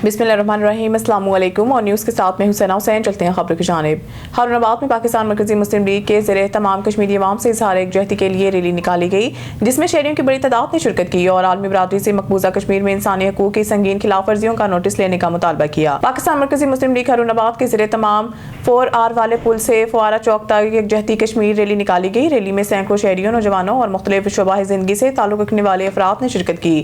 बिस्मिल्लाहिर्रहमानिर्रहीम, अस्सलाम वालेकुम। और न्यूज़ के साथ में हुसैना हुसैन। चलते हैं खबरों की जानिब। हारूनाबाद में पाकिस्तान मरकज़ी मुस्लिम लीग के ज़रिए तमाम कश्मीरी अवाम से इज़हार यकजहती के लिए रैली निकाली गई, जिसमें शहरियों की बड़ी तादाद ने शिरकत की और आलमी बरादरी से मकबूजा कश्मीर में इंसानी हकूक़ की संगीन खिलाफ वर्जियों का नोटिस लेने का मुतालबा किया। पाकिस्तान मरकज़ी मुस्लिम लीग हारूनाबाद के ज़रिए तमाम 4R वाले पुल से फुआरा चौक तक यकजहती कश्मीर रैली निकाली गई। रैली में सैकड़ों शहरियों, नौजवानों और मुख्तलिफ शोबाह ज़िंदगी से ताल्लुक़ रखने वाले अफराद ने शिरकत की।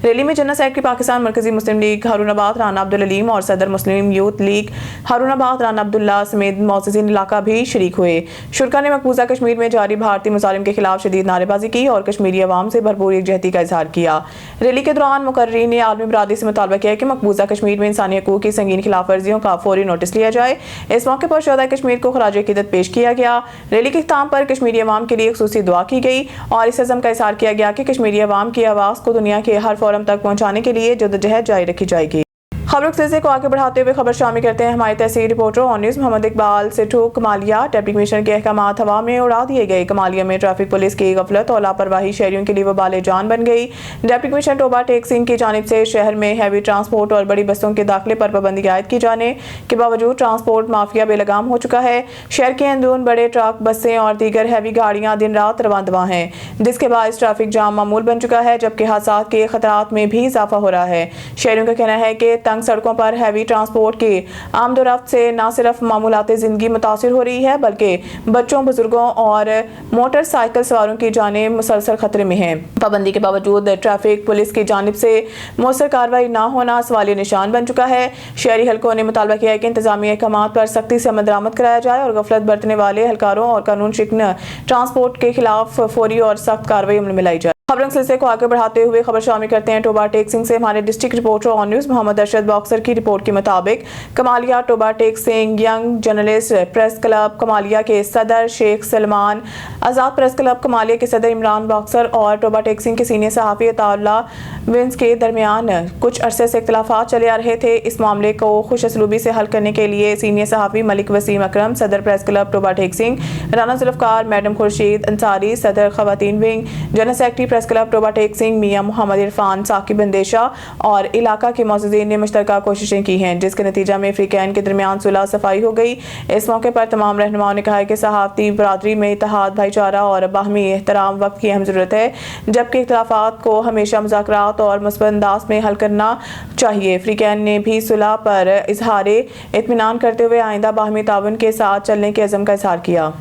रैली में जनरल सेक्रेटरी पाकिस्तान मरकज़ी मुस्लिम लीग हारूनाबाद राना अब्दुल अलीम और सदर मुस्लिम यूथ लीग हारूनाबाद राना अब्दुल्ला समेत मोअज़्ज़िज़ीन इलाका भी शरीक हुए। शुरका ने मकबूजा कश्मीर में जारी भारतीय मुजालिम के खिलाफ शदीद नारेबाजी की और कश्मीरी अवाम से भरपूर यकजहती का इजहार किया। रैली के दौरान मुकर्रीरीन ने आलमी बरादरी से मुतालबा किया कि मकबूजा कश्मीर में इंसानी हकूक़ की संगीन खिलाफ वर्जियों का फौरी नोटिस लिया जाए। इस मौके पर शहदाए कश्मीर को खराज अकीदत पेश किया गया। रैली के इख्तिताम पर कश्मीरी अवाम के लिए खुसूसी दुआ की गई और इस अज़म का इज़हार किया गया कि कश्मीरी अवाम की आवाज़ को दुनिया के हर फोरम तक पहुँचाने के लिए जद्दोजहद जारी रखी जाएगी। खबरों के सिलसिले को आगे बढ़ाते हुए खबर शामिल करते हैं हमारे तहसील reporter on news Mohammad Iqbal Sidhu. Kamalia deputy commissioner के अहकामात हवा में उड़ा दिए गए। कमालिया में ट्रैफिक पुलिस की गफलत और लापरवाही शहरियों के लिए वबाल जान बन गई। डिप्टी कमिश्नर टोबा टेक सिंह की जानिब से शहर में हैवी ट्रांसपोर्ट और बड़ी बसों के दाखिले पर पाबंदी आयद की जाने के बावजूद ट्रांसपोर्ट माफिया बेलगाम हो चुका है। शहर के अंदरून बड़े ट्रक, बसें और दीगर हैवी गाड़ियां दिन रात रवां दवा हैं, जिसके बायस ट्रैफिक जाम मामूल बन चुका है, जबकि हादसात के खतरात में भी इजाफा हो रहा है। शहरियों का कहना है कि तंग सड़कों पर हैवी ट्रांसपोर्ट की आमदोरफ्त से न सिर्फ मामूलाती जिंदगी मुतासिर हो रही है, बल्कि बच्चों, बुजुर्गों और मोटरसाइकिल सवारों की जानें मुसलसल खतरे में हैं। पाबंदी के बावजूद ट्रैफिक पुलिस की जानिब से मौसर कार्रवाई न होना सवालिया निशान बन चुका है। शहरी हलकों ने मुतालबा किया है कि इंतजामी अहकामात पर सख्ती से अमल दरामद कराया जाए और गफलत बरतने वाले एहलकारों और कानून शिकन ट्रांसपोर्ट के खिलाफ फौरी और सख्त कार्रवाई अमल में लाई जाए। खबरों के सिलसिले को आगे बढ़ाते हुए खबर शामिल करते हैं टोबा टेक सिंह से। हमारे district reporter on news Mohammad Arshad boxer की रिपोर्ट के मुताबिक Kamalia Toba Tek Singh young journalist press club Kamalia के सदर शेख सलमान, आज़ाद प्रेस क्लब कमालिया के सदर इमरान बॉक्सर और टोबा टेक सिंह के सीनियर सहाफ़ी अताउल्लाह विंस के दरमियान कुछ अरसे से इख्तिलाफात चले आ रहे थे। इस मामले को खुश असलूबी से हल करने के लिए सीनियर सहाफ़ी मलिक वसीम अकरम, सदर press club Toba Tek Singh, Rana Zulfiqar, madam Khurshid Ansari, सदर ख़वातीन wing, general secretary press club Toba Tek Singh Mian Mohammad Irfan, Saqib अंदेशा और इलाका के मोअज़्ज़िज़ीन ने मुश्तरका कोशिशें की हैं, जिसके नतीजा में फ़रीक़ैन के दरमियान सुलह सफाई हो गई। इस मौके पर तमाम रहनुमाओं ने कहा है कि सहाफ़ती बरादरी में इत्तेहाद, भाईचारा और बाहमी एहतराम वक्त की अहम ज़रूरत है, जबकि इख्तिलाफ़ात को हमेशा मुज़ाकरात और मुस्बत अंदाज़ में हल करना चाहिए। फ़रीक़ैन ने भी सुलह पर इज़हारे इत्मीनान करते हुए आइंदा बाहमी ताउन के साथ चलने के अज़म का इज़हार किया।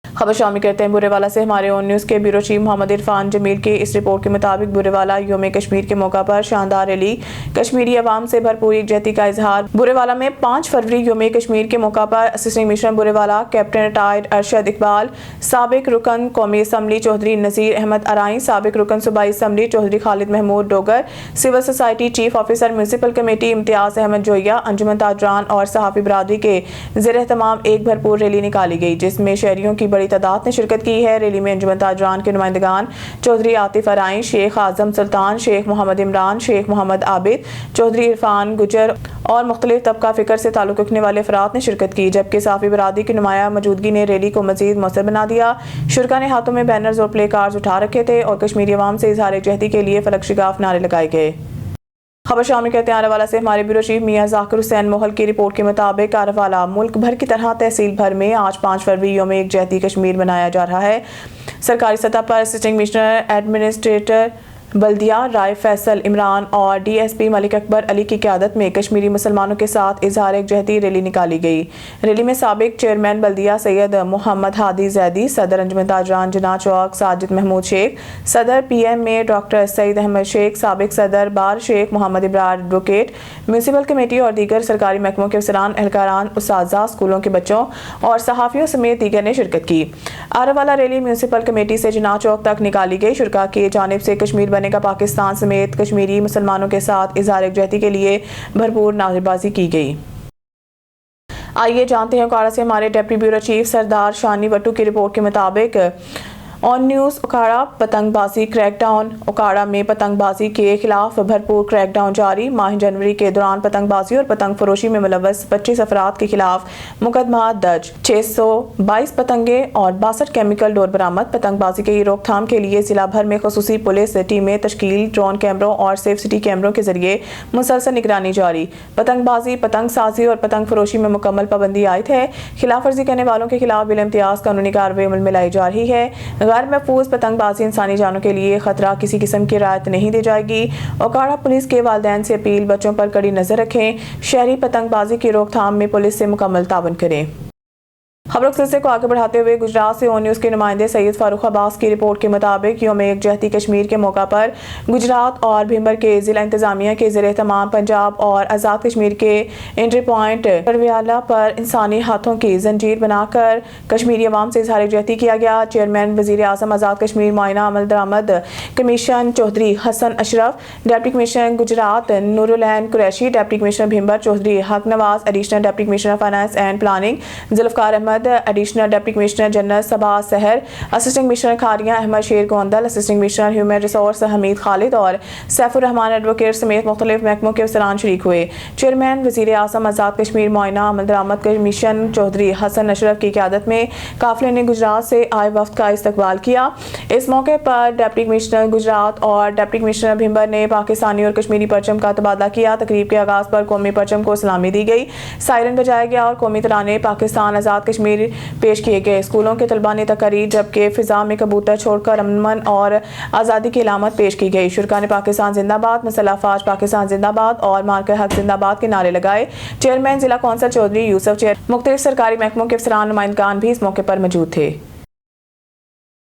खबर शामिल करते हैं बुरेवाला से। हमारे ऑन न्यूज़ के ब्यूरो चीफ मोहम्मद इरफान जमील की इस रिपोर्ट के मुताबिक बुरेवाला योम कश्मीर के मौका पर शानदार रैली, कश्मीरी अवाम से भरपूर यकजहती का इजहार। बुरेवाला में 5 फरवरी योम कश्मीर के मौका पर assistant commissioner Burewala captain retired Arshad Iqbal, साबिक रुकन कौमी असम्बली चौधरी नज़ीर अहमद अराई, साबिक रुकन सूबाई assembly Chaudhry Khalid Mahmood Dogar, civil society chief officer municipal committee Imtiaz Ahmed Joiya, अंजुमन ताजरान और सहाफ़ी बरादरी के ज़ेर तमाम एक भरपूर रैली निकाली गई, जिसमें शहरियों की बड़ी तादाद ने शिरकत की है। रैली में अंजुमन ताजरान के नुमाइंदगान चौधरी आतिफ अराई, शेख आजम सुल्तान, शेख मोहम्मद इमरान, शेख मोहम्मद आबिद, चौधरी इरफान गुजर और मुख्तलिफ तबका फ़िक्र से ताल्लुक़ रखने वाले अफराद ने शिरकत की, जबकि साफ़ी बरादरी की नुमाया मौजूदगी ने रैली को मज़ीद मौसर बना दिया। शुरका ने हाथों में बैनर्स और प्ले कार्ड्स उठा रखे थे और कश्मीरी अवाम से इज़हार यकजहती के लिए फलक शिगाफ नारे लगाए गए। खबर शामिल करते हैं आरावाला से। हमारे ब्यूरो चीफ मियां ज़ाकिर हुसैन मोहल की रिपोर्ट के मुताबिक आरावाला मुल्क भर की तरह तहसील भर में आज 5 फरवरी योम यकजहती कश्मीर मनाया जा रहा है। सरकारी सतह पर असिस्टेंट कमिश्नर एडमिनिस्ट्रेटर बल्दिया राय फैसल इमरान और DSP मलिक अकबर अली की क़यादत में कश्मीरी मुसलमानों के साथ इज़हार यकजहती रैली निकाली गई। रैली में साबिक चेयरमैन बल्दिया सैयद मोहम्मद हादी जैदी, सदर अंजुमन ताजरान जना चौक साजिद महमूद शेख, सदर PM में डॉक्टर सईद अहमद शेख, साबिक सदर bar Sheikh Mohammad Ibrar advocate, municipal committee और दीगर सरकारी महकमों के अफसरान, एहलकारान, उस्ताज़ा, स्कूलों के बच्चों और सहाफ़ियों समेत दीगर ने शिरकत की। आरावाला रैली म्यूनसिपल कमेटी से जना चौक तक निकाली गई। शुरका की जानिब से कश्मीर का पाकिस्तान समेत कश्मीरी मुसलमानों के साथ इज़हार यकजहती के लिए भरपूर नारेबाजी की गई। आइए जानते हैं कारा से हमारे डिप्टी ब्यूरो चीफ सरदार शानी वट्टू की रिपोर्ट के मुताबिक ऑन न्यूज़ ओकाड़ा पतंगबाजी क्रैकडाउन। ओकाड़ा में पतंगबाजी के खिलाफ भरपूर क्रैकडाउन जारी। माह जनवरी के दौरान पतंगबाजी और पतंग फरोशी में मुलव्वस 25 अफराद के खिलाफ मुकदमा दर्ज। 622 पतंगे और 62 केमिकल डोर बरामद। पतंगबाजी की रोकथाम के लिए जिला भर में खुसूसी पुलिस टीमें तश्कील, ड्रोन कैमरों और सेफ सिटी कैमरों के जरिए मुसलसल निगरानी जारी। पतंगबाजी, पतंग साजी और पतंग फरोशी में मुकम्मल पाबंदी आयद है। खिलाफ वर्जी करने वालों के खिलाफ बिल इम्तियाज कानूनी कार्रवाई अमल में लाई जा रही है। गैर महफूज पतंगबाजी इंसानी जानों के लिए खतरा, किसी किस्म की रियायत नहीं दी जाएगी। ओकाड़ा पुलिस के वालिदैन से अपील, बच्चों पर कड़ी नजर रखें। शहरी पतंगबाजी की रोकथाम में पुलिस से मुकम्मल ताउन करें। खबरों के सिलसिले को आगे बढ़ाते हुए गुजरात से ऑन न्यूज़ के नुमाइंदे सैयद फारूक अब्बास की रिपोर्ट के मुताबिक यौम यकजहती कश्मीर के मौका पर गुजरात और भिंबर के जिला इंतजामिया के ज़ेरे तमाम पंजाब और आज़ाद कश्मीर के एंट्री पॉइंट करवियाला पर इंसानी हाथों की जंजीर बनाकर कश्मीरी अवाम से इजहार यकजहती किया गया। चेयरमैन वज़ीर आज़म आज़ाद कश्मीर मुआयना अमल दरामद commission Chaudhry Hassan Ashraf, deputy commissioner Gujrat Noorulain Qureshi, deputy commissioner Bhimber Chaudhry Haq Nawaz, additional deputy commissioner finance and planning Zulfiqar Ahmed, additional deputy commissioner general Saba Sahar, assistant commissioner Kharian Ahmed Sher Gondal, assistant commissioner human resource Hamid Khalid और सैफुर रहमान एडवोकेट समेत मुख्तलिफ महकमों के अफसरान शरीक हुए। चेयरमैन वज़ीर आज़म आज़ाद कश्मीर मुआयना अमल दरामद कमीशन चौधरी हसन अशरफ की क़यादत में काफ़िले ने गुजरात से आए वफ्द का इस्तकबाल किया। इस मौके पर डिप्टी कमिश्नर गुजरात और डिप्टी कमिश्नर भिंबर ने पाकिस्तानी और कश्मीरी परचम का तबादला किया। तकरीब के आगाज़ पर कौमी परचम को सलामी दी गई, सायरन बजाया गया और कौमी तराने पाकिस्तान आज़ाद कश्मीर पेश किए गए। स्कूलों के तलबा ने तकरीर, जबकि फिजा में कबूतर छोड़कर अमन और आज़ादी की अलामत पेश की गई। शुरा ने पाकिस्तान जिंदाबाद, मसल्ह फाज पाकिस्तान जिंदाबाद और मार्का हक जिंदाबाद के नारे लगाए। चेयरमैन जिला कौंसल चौधरी यूसुफ, मुख्तलिफ सरकारी महकमों के अफसरान नुमाइंदगान भी इस मौके पर मौजूद थे।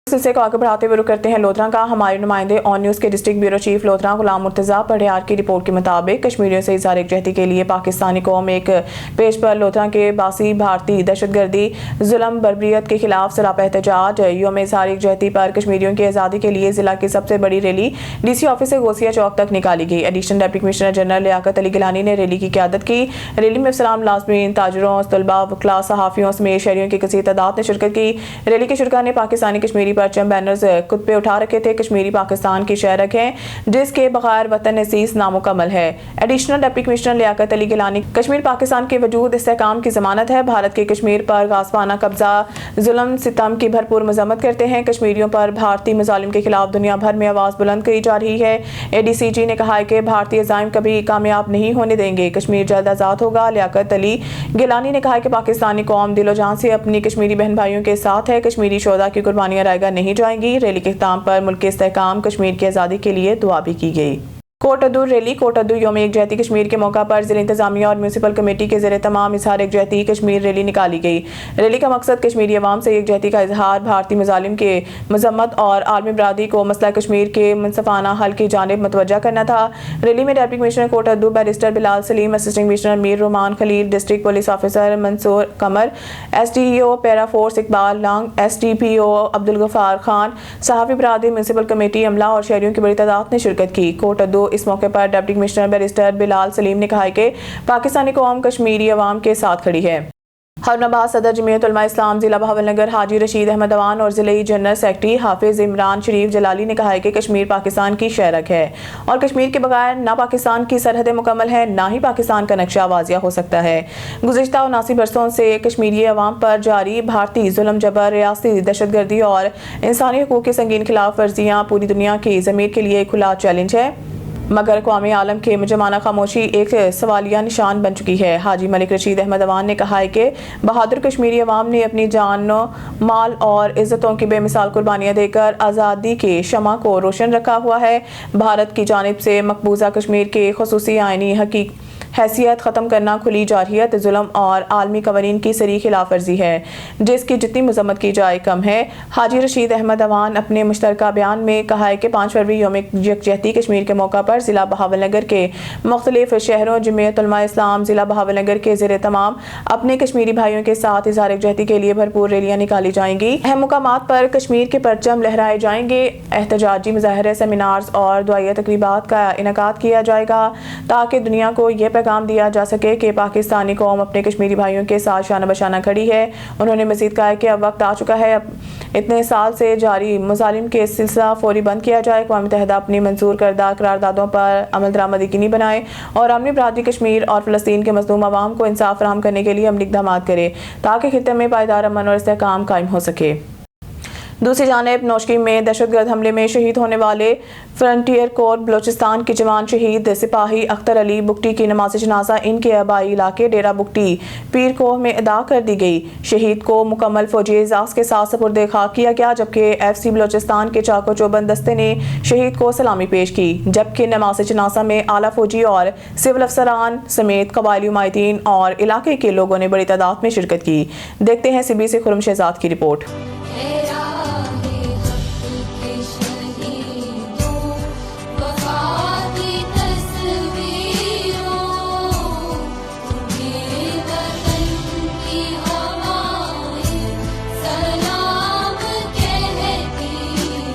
सिलसिले को आगे बढ़ाते हुए रुक करते हैं लोधरा का। हमारे नुमाइंदे ऑन न्यूज़ के डिस्ट्रिक्ट ब्यूरो चीफ लोधरा गुलाम मुर्तज़ा पढ़ियार की रिपोर्ट के मुताबिक कश्मीरियों से इज़हार यकजहती के लिए पाकिस्तानी कौम एक पेज पर लोधरा के बासी भारतीय दहशतगर्दी जुल्म बर्बरियत के खिलाफ सरापा एहतजाज। यौम इज़हार यकजहती पर कश्मीरियों की आज़ादी के लिए जिला की सबसे बड़ी रैली DC ऑफिस से गोसिया चौक तक निकाली गई। Additional deputy commissioner general Liaquat Ali Gilani ने रैली की क़यादत की। रैली में अफसरान, मुलाज़मीन, ताजरों, तलबा, वकला, सहाफ़ियों समेत शहरियों की कसीर तादाद ने शिरकत की। रैली के शुरा ने पाकिस्तानी कश्मीरी परचम बैनर्स खुद पे उठा रखे थे। कश्मीरी पाकिस्तान की शहर रखें जिसके बगैर वतन अज़ीज़ नामुकम्मल है। Additional deputy commissioner Liaquat Ali Gilani, Kashmir Pakistan के वजूद इस्तेहकाम की जमानत है। भारत के कश्मीर पर गासबाना कब्जा, जुल्म सितम की भरपूर मजम्मत करते हैं। कश्मीरियों पर भारतीय मज़ालिम के खिलाफ दुनिया भर में आवाज़ बुलंद की जा रही है। ADCG ने कहा है कि भारतीय अज़ाइम कभी कामयाब नहीं होने देंगे, कश्मीर जल्द आज़ाद होगा। लियाकत अली गिलानी ने कहा है कि पाकिस्तानी कौम दिलो जान से अपनी कश्मीरी बहन भाइयों के साथ है। कश्मीरी शोधा की कुर्बानियां रायगा नहीं जाएंगी। रैली के इख्तिताम पर मुल्क के इस्तेहकाम, कश्मीर की आज़ादी के लिए दुआ भी की गई। कोटअदू रैली। कोटअदू यौम यकजहती कश्मीर के मौका पर जिला इंतजामिया और म्यूनसिपल कमेटी के ज़ेरे तमाम इज़हार यकजहती कश्मीर रैली निकाली गई। रैली का मकसद कश्मीरी अवाम से यकजहती का इजहार, भारतीय मज़ालिम के मजम्मत और आलमी बरादरी को मसला कश्मीर के मुनसफाना हल की जानिब मतवज्जा करना था। रैली में deputy commissioner Kot Addu barrister Bilal Saleem, assistant commissioner Mir Roman Khalil, district police officer Mansoor Qamar, SDO para force Iqbal Lang, SDPO Abdul Ghaffar Khan, सहाफ़ी बरादरी, म्यूनसिपल कमेटी, अमला और शहरियों की बड़ी तादाद ने शिरकत की। कोटअदू इस मौके पर deputy commissioner barrister Bilal Salim ने कहा है कि पाकिस्तानी कौम कश्मीरी अवाम के साथ खड़ी है। हरनाबाद सदर जमीयत उलमा इस्लाम जिला बहावलनगर हाजी रशीद अहमद अवान और जिले जनरल सेक्रेटरी हाफिज इमरान शरीफ जलाली ने कहा है कि कश्मीर पाकिस्तान की शहरक है और कश्मीर के बगैर ना पाकिस्तान की सरहदें मुकम्मल है, ना ही पाकिस्तान का नक्शा वाजिया हो सकता है। गुज़िश्ता 79 बरसों से कश्मीरी अवाम पर जारी भारतीय जुल्म जबर, रियासती दहशतगर्दी और इंसानी हकूक़ की संगीन खिलाफ वर्जियाँ पूरी दुनिया की ज़मीर के लिए खुला चैलेंज है, मगर अक़वामे आलम के मुजमाना खामोशी एक सवालिया निशान बन चुकी है। हाजी मलिक रशीद अहमद अवान ने कहा है कि बहादुर कश्मीरी अवाम ने अपनी जान, माल और इज़्ज़तों की बेमिसाल कुर्बानियाँ देकर आज़ादी के शमा को रोशन रखा हुआ है। भारत की जानिब से मकबूजा कश्मीर के खुसूसी आइनी हैसियत ख़त्म करना खुली जारहियत, जुल्म और आलमी कवानीन की सरी खिलाफ वर्जी है, जिसकी जितनी मजम्मत की जाए कम है। हाजी रशीद अहमद अवान अपने मुश्तरका बयान में कहा है कि 5 फरवरी यौम यकजहती कश्मीर के मौका पर ज़िला बहावलनगर के मुख्तलिफ शहरों जमीयत उलमा इस्लाम ज़िला बहावलनगर के ज़ेरे तमाम अपने कश्मीरी भाइयों के साथ इज़हार यकजहती के लिए भरपूर रैलियाँ निकाली जाएंगी। अहम मुकामात पर कश्मीर के परचम लहराए जाएंगे। एहतजाजी मुज़ाहरे, सेमिनार्स और दुआइया तकरीबात का इनेकाद किया जाएगा ताकि दुनिया को यह پیغام دیا جا سکے کہ پاکستانی قوم اپنے کشمیری بھائیوں کے ساتھ شانہ بشانہ کھڑی ہے۔ انہوں نے مزید کہا کہ اب وقت آ چکا ہے اتنے سال سے جاری مظالم کے سلسلہ فوری بند کیا جائے، اقوام متحدہ اپنی منظور کردہ قراردادوں پر عمل درآمد یقینی بنائے اور عالمی برادری کشمیر اور فلسطین کے مظلوم عوام کو انصاف فراہم کرنے کے لیے عملی اقدامات کرے تاکہ خطے میں پائیدار امن اور استحکام قائم ہو سکے۔ دوسری جانب نوشکی میں دہشت گرد حملے میں شہید ہونے والے فرنٹیئر کور بلوچستان کے جوان شہید سپاہی اختر علی بگٹی کی نماز جنازہ ان کے آبائی علاقے ڈیرہ بگٹی پیر کوہ میں ادا کر دی گئی۔ شہید کو مکمل فوجی اعزاز کے ساتھ سپرد خاک کیا گیا، جبکہ FCC بلوچستان کے چاکو چوبند دستے نے شہید کو سلامی پیش کی، جبکہ نماز جنازہ میں اعلیٰ فوجی اور سول افسران سمیت قبائلی نمائندین اور علاقے کے لوگوں نے بڑی تعداد میں شرکت کی۔ دیکھتے ہیں CB سے خرم شہزاد کی رپورٹ۔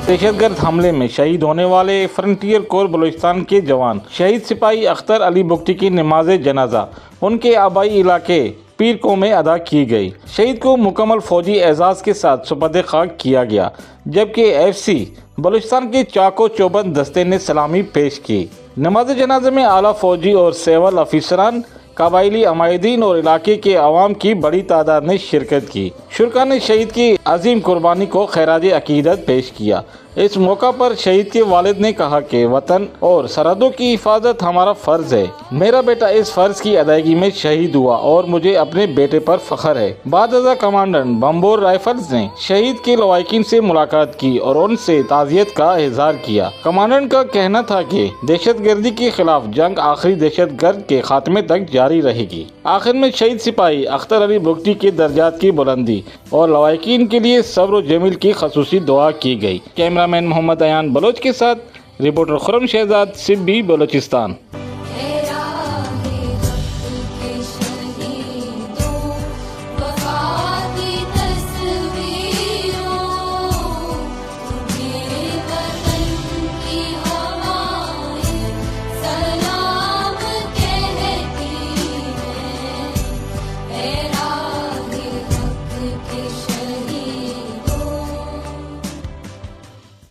دہشت گرد حملے میں شہید ہونے والے فرنٹیئر کور بلوچستان کے جوان شہید سپاہی اختر علی بگٹی کی نماز جنازہ ان کے آبائی علاقے پیر کوہ میں ادا کی گئی۔ شہید کو مکمل فوجی اعزاز کے ساتھ سپرد خاک کیا گیا، جبکہ FCC بلوچستان کے چاکو چوبند دستے نے سلامی پیش کی۔ نماز جنازے میں اعلیٰ فوجی اور سول افسران، قبائلی نمائندین اور علاقے کے عوام کی بڑی تعداد نے شرکت کی۔ شرکاء نے شہید کی عظیم قربانی کو خراج عقیدت پیش کیا۔ اس موقع پر شہید کے والد نے کہا کہ وطن اور سرحدوں کی حفاظت ہمارا فرض ہے۔ میرا بیٹا اس فرض کی ادائیگی میں شہید ہوا اور مجھے اپنے بیٹے پر فخر ہے۔ بعد ازاں کمانڈنٹ بمبور رائفلز نے شہید کے لواحقین سے ملاقات کی اور ان سے تعزیت کا اظہار کیا۔ کمانڈنٹ کا کہنا تھا کہ دہشت گردی کے خلاف جنگ آخری دہشت گرد کے خاتمے تک جاری رہے گی۔ آخر میں شہید سپاہی اختر علی بگٹی کے درجات کی بلندی اور لواحقین کے لیے صبر و جمیل کی خصوصی دعا کی گئی۔ کیمرامین محمد ایان بلوچ کے ساتھ رپورٹر خرم شہزاد، CB بلوچستان۔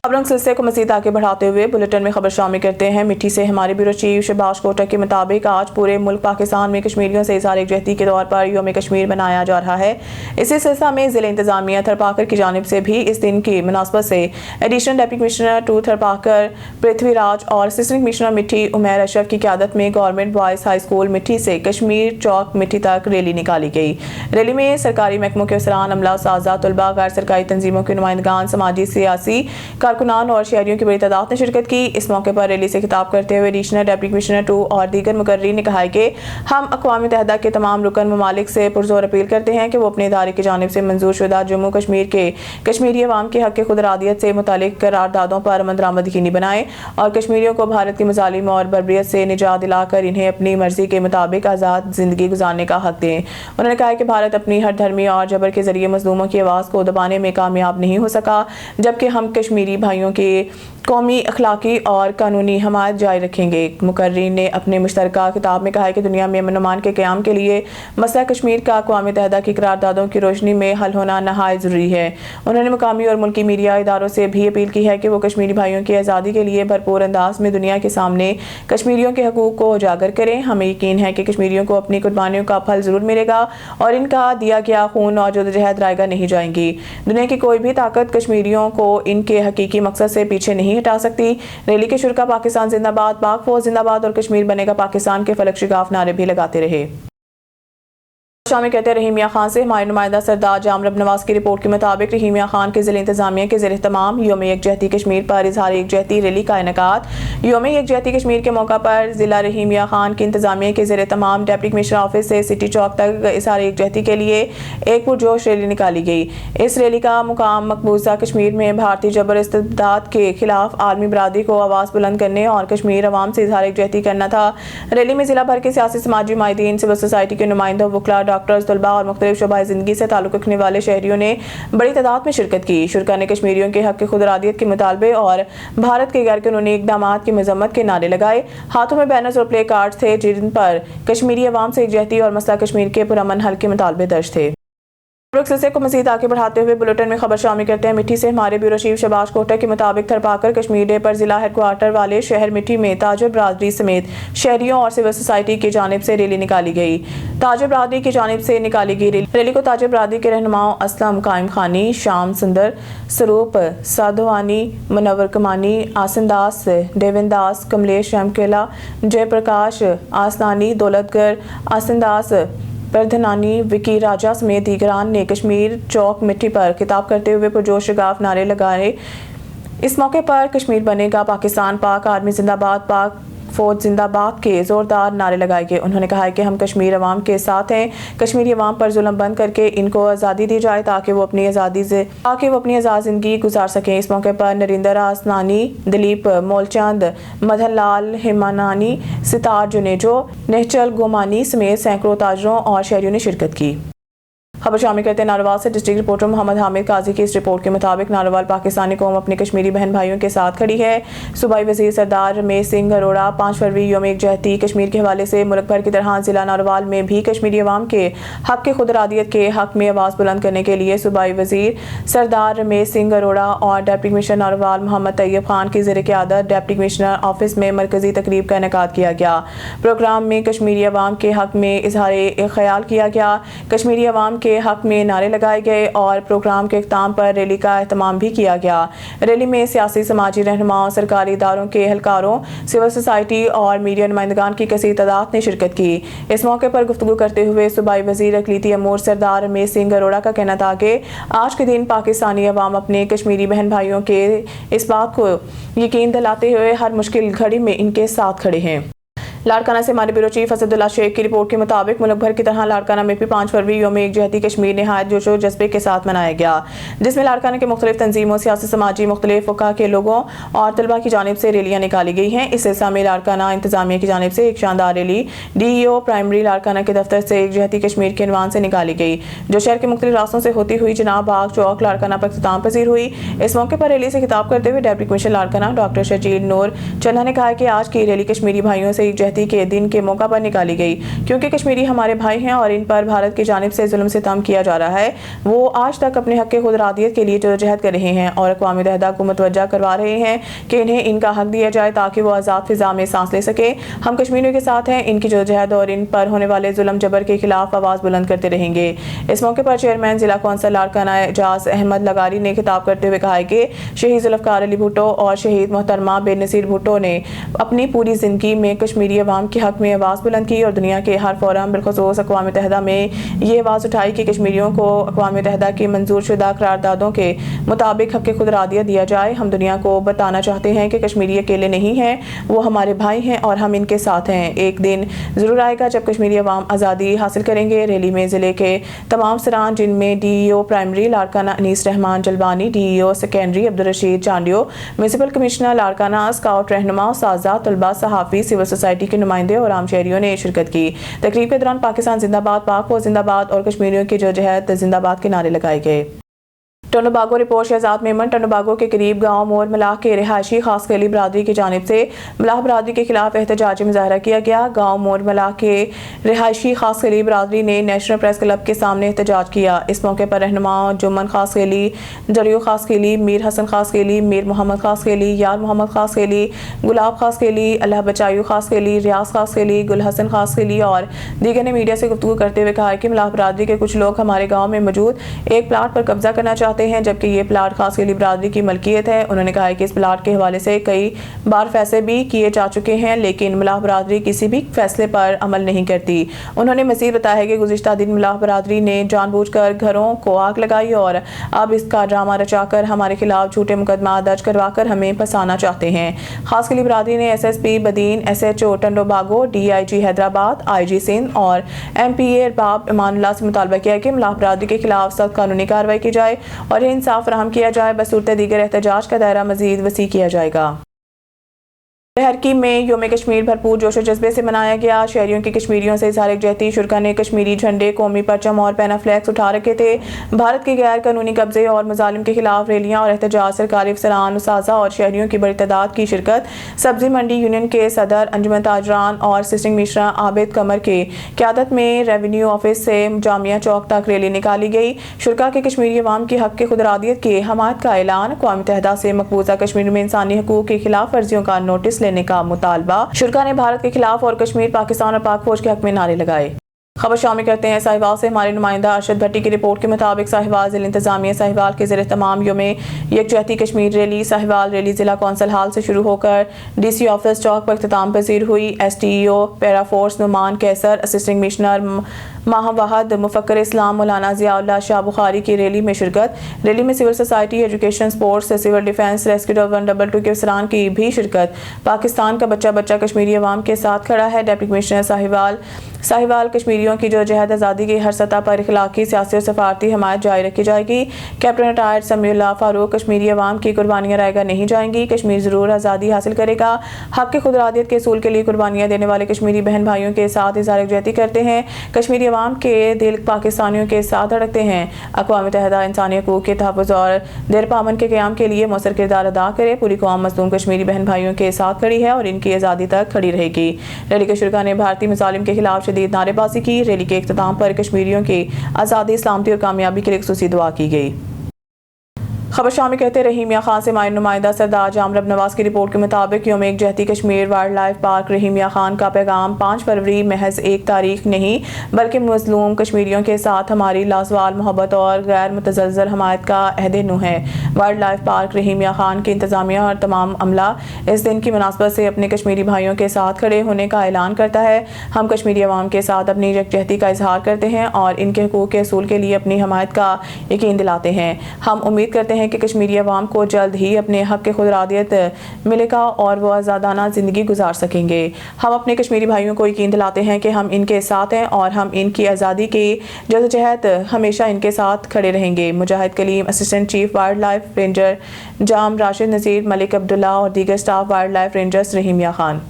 خبروں کے سلسلے کو مزید آگے بڑھاتے ہوئے بلیٹن میں خبر شامل کرتے ہیں۔ مٹھی سے ہمارے بیورو چیف شباش کوٹک کے مطابق آج پورے ملک پاکستان میں کشمیریوں سے اظہار یکجہتی کے طور پر یوم کشمیر منایا جا رہا ہے۔ اسی سلسلہ میں ضلع انتظامیہ تھرپاکر کی جانب سے بھی اس دن کی مناسبت سے additional deputy commissioner 2 تھرپاکر Prithvi Raj اور اسسٹنٹ کمشنر مٹھی عمیر اشرف کی قیادت میں گورنمنٹ بوائز ہائی اسکول مٹھی سے کشمیر چوک مٹھی تک ریلی نکالی گئی۔ ریلی میں سرکاری محکموں کے افسران، عملہ، اساتذہ، طلباء، غیر سرکاری تنظیموں کے نمائندگان، سماجی سیاسی کارکنان اور شہریوں کی بڑی تعداد نے شرکت کی۔ اس موقع پر ریلی سے خطاب کرتے ہوئے ایڈیشنل ڈپٹی کمشنر 2 اور دیگر مقررین نے کہا کہ ہم اقوام متحدہ کے تمام رکن ممالک سے پرزور اپیل کرتے ہیں کہ وہ اپنے ادارے کی جانب سے منظور شدہ جموں کشمیر کے کشمیری عوام کے حق خود ارادیت سے متعلق قراردادوں پر عمل درآمد یقینی بنائیں اور کشمیریوں کو بھارت کی مظالم اور بربریت سے نجات دلا کر انہیں اپنی مرضی کے مطابق آزاد زندگی گزارنے کا حق دیں۔ انہوں نے کہا کہ بھارت اپنی ہر دھرمی اور جبر کے ذریعے مظلوموں کی آواز کو دبانے میں کامیاب نہیں ہو سکا، جبکہ ہم کشمیری بھائیوں کے قومی، اخلاقی اور قانونی حمایت جاری رکھیں گے۔ مقررین نے اپنے مشترکہ خطاب میں کہا کہ دنیا میں امن و امان کے قیام کے لیے مسئلہ کشمیر کا اقوام متحدہ کی قراردادوں کی روشنی میں حل ہونا نہایت ضروری ہے۔ انہوں نے مقامی اور ملکی میڈیا اداروں سے بھی اپیل کی ہے کہ وہ کشمیری بھائیوں کی آزادی کے لیے بھرپور انداز میں دنیا کے سامنے کشمیریوں کے حقوق کو اجاگر کریں۔ ہمیں یقین ہے کہ کشمیریوں کو اپنی قربانیوں کا پھل ضرور ملے گا اور ان کا دیا گیا خون اور جدوجہد رائگاں نہیں جائیں گی۔ دنیا کی کوئی بھی طاقت کشمیریوں کو ان کے حقیقی مقصد سے پیچھے نہیں ہٹا سکتی۔ ریلی کے شرکا پاکستان زندہ باد، پاک فوج زندہ باد اور کشمیر بنے گا پاکستان کے فلک شگاف نعرے بھی لگاتے رہے۔ شامل کہتے ہیں رحیم میاں خان سے ہمارے نمائندہ سردار جامرب نواز کی رپورٹ کے مطابق رحیم میاں خان کے ضلع انتظامیہ کے زیر اہتمام یوم یکجہتی کشمیر پر اظہار یکجہتی ریلی کا انعقاد۔ یوم یکجہتی کشمیر کے موقع پر ضلع رحیم میاں خان کے انتظامیہ کے زیر اہتمام ڈپٹی کمشنر آفس سے سٹی چوک تک اظہار یکجہتی کے لیے ایک پرجوش ریلی نکالی گئی۔ اس ریلی کا مقام مقبوضہ کشمیر میں بھارتی جبر استبداد کے خلاف عالمی برادری کو آواز بلند کرنے اور کشمیر عوام سے اظہار یکجہتی کرنا تھا۔ ریلی میں ضلع بھر کے سیاسی، سماجی نمائندین، سول سوسائٹی کے نمائندوں، وکلاء، ڈاکٹر ڈاکٹرز, طلबा और मुख्तलिफ शोबाए ज़िंदगी से ताल्लुक़ रखने वाले शहरियों ने बड़ी तादाद में शिरकत की. शुरका ने कश्मीरियों के हक़ खुदरादियत के मुतालबे और भारत के गैर कानूनी इक़दामात की मज़म्मत के नारे लगाए. हाथों में बैनर्स और प्ले कार्ड्स थे जिन पर कश्मीरी अवाम से एकजहती और मसला कश्मीर के पुरअमन हल के मुतालबे दर्ज थे. सिलसिले को मज़ीद आगे बढ़ाते हुए बुलेटिन में खबर शामिल करते हैं मिट्टी से. हमारे ब्यूरो चीफ शहबाज कोटक के मुताबिक थरपाकर कश्मीर डे पर जिला हेडक्वार्टर वाले शहर मिट्टी में ताजर बरादरी समेत शहरियों और सिविल सोसाइटी की जानिब से रैली निकाली गई. ताजर बरादरी की जानिब से निकाली गई रैली को ताजर बरादरी के रहनुमाओं असलम कायम खानी, शाम सुंदर, स्वरूप साधवानी, मुनव्वर कमानी, आसिम दास, देवेंद्र दास, कमलेश रामकेला, जयप्रकाश आसनानी, दौलतगर, आसिम दास, प्रधनानी, विकी राजा समेत दीगरान ने कश्मीर चौक मिट्टी पर खिताब करते हुए पुरजोश शगाफ नारे लगाए. इस मौके पर कश्मीर बनेगा पाकिस्तान, पाक आर्मी जिंदाबाद, पाक फौज जिंदाबाद के जोरदार नारे लगाए गए. उन्होंने कहा है कि हम कश्मीर अवाम के साथ हैं. कश्मीरी अवाम पर जुल्म बंद करके इनको आज़ादी दी जाए ताकि वो अपनी आज़ाद ज़िंदगी गुजार सकें. इस मौके पर नरिंदर आसनानी, दिलीप मोलचंद, मदन लाल हिमानानी, सितार जुनेजो, नेहचल गोमानी समेत सैकड़ों ताजरों और शहरियों ने शिरकत की. खबर शामिल करते हैं नारोवाल से. डिस्ट्रिक्ट रिपोर्टर मोहम्मद हामिद काजी की इस रिपोर्ट के मुताबिक नारोवाल पाकिस्तानी कौम अपने कश्मीरी बहन भाइयों के साथ खड़ी है. सूबाई वजीर सरदार रमेश सिंह अरोड़ा 5 फरवरी यौम एकजहती कश्मीर के हवाले से मुल्क भर की तरह जिला नारोवाल में भी कश्मीरी अवाम के हक के खुदरादियत के हक में आवाज़ बुलंद करने के लिए सूबाई वजीर सरदार रमेश सिंह अरोड़ा और डिप्टी कमिश्नर नारोवाल मोहम्मद तैयब खान की ज़ेर क़यादत डिप्टी कमिश्नर ऑफिस में मरकजी तकरीब का इनेकाद किया गया. प्रोग्राम में कश्मीरी अवाम के हक में इजहार ख्याल किया गया. कश्मीरी अवाम के हक में नारे लगाए गए और प्रोग्राम के इख्तिताम पर रैली का एहतमाम भी किया गया. रैली में सियासी समाजी रहनुमाओं, सरकारी इदारों के एहलकारों, सिविल सोसाइटी और मीडिया नुमाइंदगान की कसीर तादाद ने शिरकत की. इस मौके पर गुफ्तगू करते हुए सूबाई वजीर अक़लीती अमूर सरदार रमेश सिंह अरोड़ा का कहना था कि आज के दिन पाकिस्तानी अवाम अपने कश्मीरी बहन भाइयों के इस बात को यकीन दिलाते हुए हर मुश्किल घड़ी में इनके साथ खड़े हैं. लाड़काना से हमारे ब्यूरो चीफ असदुल्ला शेख की रिपोर्ट के मुताबिक मुल्क भर की तरह लाड़काना में भी 5 फरवरी यौम एकजहती कश्मीर नहायत जोशो जज्बे के साथ मनाया गया, जिसमें लाड़काना के मुख्तलिफ तंजीमों, सियासी समाजी मुख्तलिफ फ़ुक़हा के लोगों और तलबा की जानिब से रैलियाँ निकाली गई हैं. इस सिलसिले में लाड़काना इंतजामिया की जानिब से एक शानदार रैली DEO प्राइमरी लाड़काना के दफ्तर से एकजहती कश्मीर के अनवान से निकाली गई, जो शहर के मुख्तलिफ रास्तों से होती हुई जनाब बाग चौक लाड़काना पर इख्तिताम पजीर हुई. इस मौके पर रैली से खिताब करते हुए deputy commissioner Larkana doctor Sharjeel नूर चन्ना ने कहा कि आज की रैली कश्मीरी भाइयों से एकजहती के दिन के मौका पर निकाली गई, क्योंकि कश्मीरी हमारे भाई हैं और इन पर भारत की जानिब से जुल्म सितम किया जा रहा है. वो आज तक अपने हक खुदरादियत के लिए जदोजहद कर रहे हैं और अक़वाम मुत्तहिदा को मुतवज्जा करवा रहे हैं कि इन्हें इनका हक दिया जाए ताकि वो आज़ाद फिजा में सांस ले सके. हम कश्मीरियों के साथ हैं. इनकी जदोजहद और इन पर होने वाले जुल्म जबर के खिलाफ आवाज़ बुलंद करते रहेंगे. इस मौके पर चेयरमैन जिला कौंसल लाड़काना एजाज अहमद लगारी ने खिताब करते हुए कहा कि शहीद जुल्फ़कार अली भुट्टो और शहीद मोहतरमा बेनज़ीर भुट्टो ने अपनी पूरी ज़िंदगी में कश्मीरी अवाम के हक में आवाज़ बुलंद की और दुनिया के हर फोरम बिलखुसूस अक़वाम मुत्तहिदा में ये आवाज़ उठाई कि कश्मीरियों को अक़वाम मुत्तहिदा की मंजूर शुदा करारदादों के मुताबिक हक़ खुदरादियत दिया जाए. हम दुनिया को बताना चाहते हैं कि कश्मीरी अकेले नहीं हैं, वो हमारे भाई हैं और हम इनके साथ हैं. एक दिन ज़रूर आएगा जब कश्मीरी अवाम आज़ादी हासिल करेंगे. रैली में ज़िले के तमाम सरान जिनमें DEO primary Larkana Anees Rehman Jalbani, DEO secondary Abdul Rasheed Chandio, municipal commissioner Larkana, scout रहनुमा, साजा, तलबा, सहाफ़ी, सिविल सोसाइटी के नुमाइंदे और आम शहरियों ने शिरकत की. तकरीब के दौरान पाकिस्तान जिंदाबाद, पाक फौज जिंदाबाद और कश्मीरियों की जदोजहद जिंदाबाद के नारे लगाए गए. टोनोबागो रिपोर्ट शहजाद मेमन. टोनोबागो के करीब गांव मोर मलाह के रिहायशी खास कली बरादरी की जानिब से मलाह बरादरी के खिलाफ एहतजाजी मुजाहरा किया गया. गांव मोर मलाह के रिहायशी खास कली बरादरी ने नेशनल प्रेस क्लब के सामने एहतजाज किया. इस मौके पर रहनुमाओं जुम्मन खास कली, जरियो खास कली, मीर हसन खास कली, मीर मोहम्मद खास कली, यार मोहम्मद खास कली, गुलाब खास कली, अल्लाह बचायू खास कली, रियाज खास कली, गुल हसन खास कली और दीगर ने मीडिया से गुफ्तगू करते हुए कहा कि मलाह बरादरी के कुछ लोग हमारे गाँव में मौजूद एक प्लाट पर कब्जा करना चाहते हैं, जबकि ये प्लाट खास कली बरादरी की मलकियत है. उन्होंने कहा कि इस प्लाट के हवाले से कई बार फैसले भी किए जा चुके हैं, लेकिन मलाह बरादरी किसी भी फैसले पर अमल नहीं करती. उन्होंने मज़ीद बताया कि गुज़िश्ता दिन मलाह बरादरी ने जानबूझकर घरों को आग लगाई और अब इसका ड्रामा रचाकर हमारे खिलाफ झूठे मुकदमा दर्ज करवाकर हमें फंसाना चाहते हैं. खास कली बरादरी ने SSP Badin, SHO टंडोबागो, DIG Hyderabad, IG Sindh और MPA अरबाब इमानुल्लाह से मुतालबा किया कि मलाह बरादरी के खिलाफ सख्त कानूनी कार्रवाई की जाए और इंसाफ फराहम किया जाए. बसूरत दीगर एहतजाज का दायरा मज़ीद वसी किया जाएगा. बहरकी में योम कश्मीर भरपूर जोश और जज्बे से मनाया गया। शहरियों की कश्मीरियों से इज़हार यकजहती। शुरा ने कश्मीरी झंडे, कौमी परचम और पैना फ्लैग्स उठा रखे थे। भारत के गैर कानूनी कब्जे और मजालिम के खिलाफ रैलियाँ और एहतजाज, सरकारी अफसरान, उसाजा और शहरियों की बड़ी तादाद की शिरकत। सब्जी मंडी यूनियन के सदर अंजुमन ताजरान और असिस्टेंट मिश्रा आबिद कमर के क़यादत में रेवेन्यू ऑफिस से जामिया चौक तक रैली निकाली गई। शुरा के कश्मीरी अवाम की हक़ खुदरादियत की हमायत का ऐलान। अक़वाम मुत्तहिदा से मकबूजा कश्मीर में इंसानी हकूक़ की खिलाफ वर्जियों का नोटिस लेने का मुतालबा। शुरा ने भारत के खिलाफ और कश्मीर, पाकिस्तान और पाक फौज के हक में नारे लगाए। खबर शामिल करते हैं साहिवाल से। हमारे नुमाइंदा अरशद भट्टी की रिपोर्ट के मुताबिक साहिवाल जिला इंतजामिया साहिवाल के ज़ेर तमाम योम यकजहती कश्मीर रैली। साहिवाल रैली जिला कौंसल हाल से शुरू होकर DC ऑफिस चौक पर इख्तिताम पजीर हुई। STO पैरा फोर्स नुमान कैसर, असिस्टेंट कमिश्नर माहवाहद, मुफक्कर इस्लाम मौलाना ज़ियाउल्लाह शाह बुखारी की रैली में शिरकत। रैली में civil society, education, sports, civil defence, rescue 122 के अफसरान की भी शिरकत। पाकिस्तान का बच्चा बच्चा कश्मीरी अवाम के साथ खड़ा है। डिप्टी कमिश्नर साहिवाल कश्मीरियों की जदोजहद आज़ादी की हर सतह पर इखलाकी, सियासी और सफारती हमायत जारी रखी जाएगी। कैप्टन रिटायर्ड समीउल्लाह फारूक, कश्मीरी अवाम की कुर्बानियाँ रायगा नहीं जाएंगी। कश्मीर ज़रूर आज़ादी हासिल करेगा। हक़ खुदरादियत के असूल के लिए कुर्बानियाँ देने वाले कश्मीरी बहन भाइयों के साथ इज़हार यकजहती करते हैं। कश्मीरी अवाम के दिल पाकिस्तानियों के साथ धड़कते हैं। अक़वाम मुत्तहिदा इंसानी हकूक़ के तहफ़्फ़ुज़ और देरपामन के क़याम के लिए मौसर किरदार अदा करे। पूरी कौम मज़लूम कश्मीरी बहन भाइयों के साथ खड़ी है और इनकी आज़ादी तक खड़ी रहेगी। रैली के शुरा ने भारतीय मुजालिम के खिलाफ शदीद नारेबाजी की। रैली के इख्तिताम पर कश्मीरियों की आज़ादी, सलामती और कामयाबी के लिए ख़ुसूसी दुआ की गई। खबर शामिल कहते रहीमिया खान से हमारे नुमाइंदा सरदार जामरब नवाज की रिपोर्ट के मुताबिक योम यकजहती Kashmir wild life park Rahimiya Khan का पैगाम 5 फरवरी महज एक तारीख नहीं बल्कि मजलूम कश्मीरियों के साथ हमारी लाजवाल मोहब्बत और गैर मुतज़लज़ल हमायत का अहद नू है। Wild life park Rahimiya Khan की इंतज़ामिया और तमाम अमला इस दिन की मुनासबत से अपने कश्मीरी भाइयों के साथ खड़े होने का ऐलान करता है। हम कश्मीरी अवाम के साथ अपनी यकजहती का इजहार करते हैं और इनके हकूक़ के असूल के लिए अपनी हमायत का यकीन दिलाते हैं। हम उम्मीद करते हैं कि कश्मीरी अवाम को जल्द ही अपने हक़ के खुदरादियत मिलेगा और वो आज़ादाना ज़िंदगी गुजार सकेंगे। हम अपने कश्मीरी भाइयों को यकीन दिलाते हैं कि हम इनके साथ हैं और हम इनकी आज़ादी की जदोजहद हमेशा इनके साथ खड़े रहेंगे। Mujahid Kaleem, assistant chief wild life ranger Jam, Rashid Nazir, Malik Abdullah और दीगर staff wild life rangers Rahimiya Khan.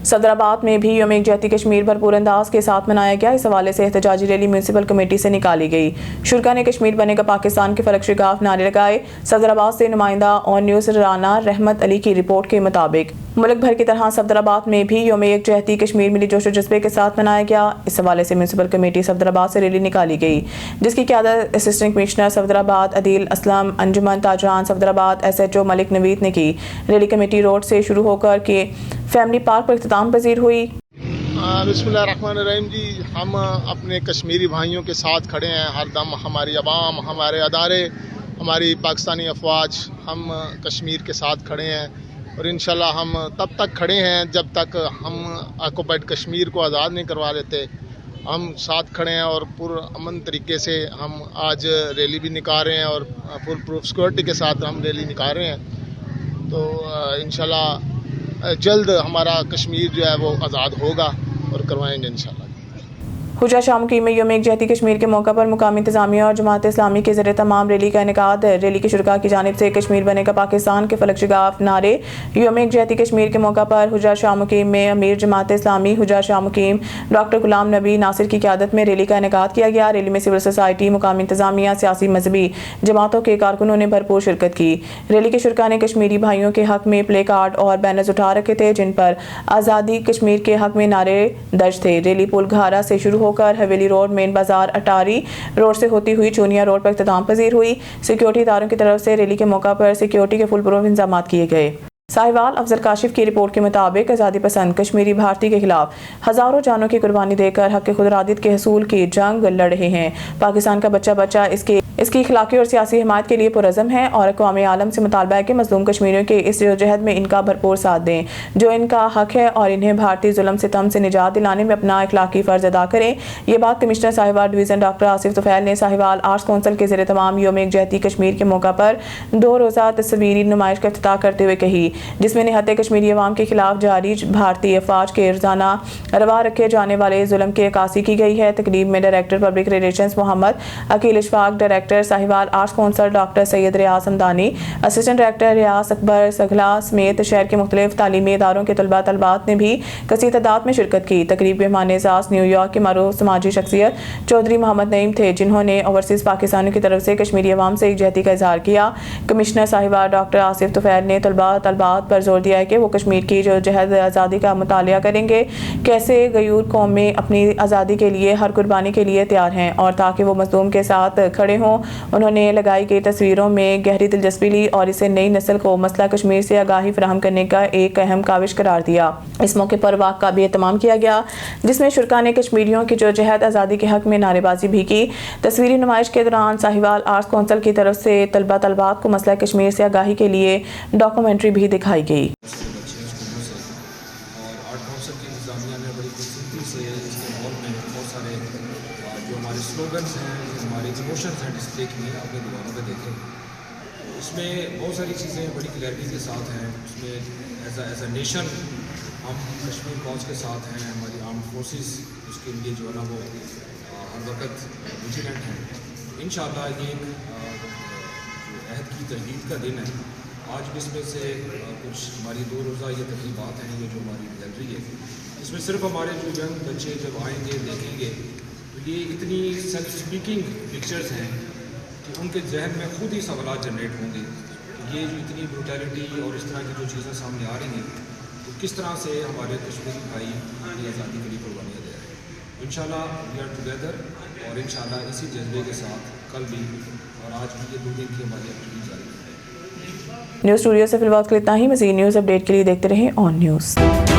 Sadrabad में भी योम यकजहती कश्मीर भरपूर अंदाज के साथ मनाया गया। इस हवाले से एहतजाजी रैली म्यूनसिपल कमेटी से निकाली गई। शुरा ने कश्मीर बनेगा पाकिस्तान के फलक शिगाफ नारे लगाए। सदराबाद से नुमाइंदा ऑन न्यूज़ राना रहमत अली की रिपोर्ट के मुताबिक मुल्क भर की तरह सदराबाद में भी योम यकजहती कश्मीर मिली जोश और जज्बे के साथ मनाया गया। इस हवाले से म्यूनसिपल कमेटी सदराबाद से रैली निकाली गई जिसकी क़यादत असिस्टेंट कमिश्नर सदराबाद अदील असलम, अंजुमन ताजरान सदराबाद, SHO मलिक नवीद ने की। रैली कमेटी रोड से शुरू होकर के फैमिली पार्क पर इख्तिताम पजीर हुई। बिस्मिल्लाहिर्रहमानिर्रहीम जी, हम अपने कश्मीरी भाइयों के साथ खड़े हैं। हर दम हमारी अवाम, हमारे अदारे, हमारी पाकिस्तानी अफवाज, हम कश्मीर के साथ खड़े हैं और इंशाल्लाह हम तब तक खड़े हैं जब तक हम ऑक्युपाइड कश्मीर को आज़ाद नहीं करवा लेते। हम साथ खड़े हैं और पुरअमन तरीके से हम आज रैली भी निकाल रहे हैं और फुल प्रूफ सिक्योरिटी के साथ हम रैली निकाल रहे हैं। तो इंशाल्लाह जल्द हमारा कश्मीर जो है वो आज़ाद होगा और करवाएंगे इंशाल्लाह। हुजा शामकी में योम यकजहती कश्मीर के मौका पर मुकामी इंतजामिया और जमात इस्लामी के ज़रिए तमाम रैली का इनेकाद। रैली के शुरा की जानिब से कश्मीर बनेगा पाकिस्तान के फलक शिगाफ नारे। योम यकजहती कश्मीर के मौका पर हुजा शामुकीम में अमीर जमात इस्लामी हुजा शामुकीम डॉक्टर गुलाम नबी नासिर की क़यादत में रैली का इनेकाद किया गया। रैली में सिविल सोसाइटी, मुकामी इंतजामिया, सियासी मजहबी जमातों के कारकुनों ने भरपूर शिरकत की। रैली के शुरा ने कश्मीरी भाइयों के हक में प्ले कार्ड और बैनर्स उठा रखे थे जिन पर आज़ादी कश्मीर के हक में नारे दर्ज थे। रैली पुल घारा से शुरू होकर हवेली रोड, मेन बाजार, अटारी रोड से होती हुई चूनिया रोड पर इख्तिताम पजीर हुई। सिक्योरिटी इदारों की तरफ से रैली के मौका पर सिक्योरिटी के फुल प्रूफ इंतजाम किए गए। साहिवाल अफजल काशिफ की रिपोर्ट के मुताबिक आज़ादी पसंद कश्मीरी भारतीय के खिलाफ हज़ारों जानों की कुर्बानी देकर हक़ खुदरादियत के हसूल की जंग लड़ रहे हैं। पाकिस्तान का बच्चा बच्चा इसकी इखलाकी और सियासी हिमायत के लिए पुरज़म है और अक़वाम आलम से मुतालबा है कि मज़लूम कश्मीरियों के इस जदोजहद में इनका भरपूर साथ दें जो इनका हक़ है और इन्हें भारतीय जुल्म सितम से निजात दिलाने में अपना इखलाकी फ़र्ज़ अदा करें। ये बात commissioner Sahiwal division doctor Asif Tufail ने साहिवाल आर्ट्स कौंसिल के ज़रिए तमाम योम यकजहती कश्मीर के मौका पर 2 रोज़ा तस्वीरी नुमाइश का इफ्तिताह करते हुए कही जिसमें निहत्ते कश्मीरी अवाम के खिलाफ जारी भारतीय अफवाज के रोज़ाना रवा रखे जाने वाले जुल्म की अक्कासी की गई है। तकरीब में director public relations Mohammad Aqeel Ishfaq, director director Sahiwal arts council doctor Syed Riaz Hamdani, assistant director Riaz Akbar Sagla समेत शहर के मुख्तलिफ तालीमी इदारों के तलबा तलबात ने भी कसीर तादाद में शिरकत की। तकरीब के मेहमान एजाज़ न्यूयॉर्क के मरूफ समाजी शख्सियत चौधरी मोहम्मद नईम थे, जिन्होंने ओवरसीज़ पाकिस्तानियों की तरफ से कश्मीरी अवाम से एकजहती का इजहार किया। कमिश्नर साहिवाल डॉक्टर आसिफ तुफैल ने तलबा तलबात पर जोर दिया है कि वो कश्मीर की जो जहद आज़ादी का मुतालिया करेंगे, कैसे गयूर कौमें अपनी आज़ादी के लिए हर कुर्बानी के लिए तैयार हैं और ताकि वो मज़लूम के साथ खड़े हों। उन्होंने लगाई गई तस्वीरों में गहरी दिलचस्पी ली और इसे नई नस्ल को मसला कश्मीर से आगाही फराहम करने का एक अहम काविश करार दिया। इस मौके पर वाक़ का भी एहतमाम किया गया, जिसमें शुरका ने कश्मीरियों की जो जहद आज़ादी के हक़ में नारेबाजी भी की। तस्वीरी नुमाइश के दौरान साहिवाल आर्ट्स काउंसिल की तरफ से तलबा तलबात को मसला कश्मीर से आगाही के लिए डॉक्यूमेंट्री भी दिखाई गई। और आर्ट काउंसिल की इंतज़ामिया ने बड़ी खूबसूरती से इसके हॉल में बहुत सारे जो हमारे स्लोगन्स हैं, हमारे इमोशंस हैं डिस्प्ले किए अपने दीवारों पे देखे। इसमें बहुत सारी चीज़ें बड़ी क्लैरिटी के साथ हैं। उसमें एज अ नेशन हम कश्मीर कॉज के साथ हैं, हमारी आर्म फोर्सेस उसके लिए जो है ना वो हर वक्त विजिलेंट हैं। इंशाअल्लाह ये एक अहद की तजदीद का दिन है। आज भी इसमें से कुछ हमारी 2 रोज़ा ये तकरीबात हैं, ये जो हमारी गैलरी है, इसमें सिर्फ हमारे जो यंग बच्चे जब आएंगे देखेंगे तो ये इतनी सेल्फ स्पीकिंग पिक्चर्स हैं कि उनके जहन में खुद ही सवाल जनरेट होंगे। ये जो इतनी ब्रूटैलिटी और इस तरह की जो चीज़ें सामने आ रही हैं तो किस तरह से हमारे कश्मीरी भाई अपनी आज़ादी के लिए कुर्बानियाँ दे रहे हैं। इंशाल्लाह वी आर टुगेदर और इंशाल्लाह इसी जज्बे के साथ कल भी और आज भी ये 2 दिन की हमारी एक्टिविटी जारी है। न्यूज़ स्टूडियो से फिलहाल के लिए इतना ही। मज़ीद न्यूज़ अपडेट के लिए देखते रहें ऑन न्यूज़।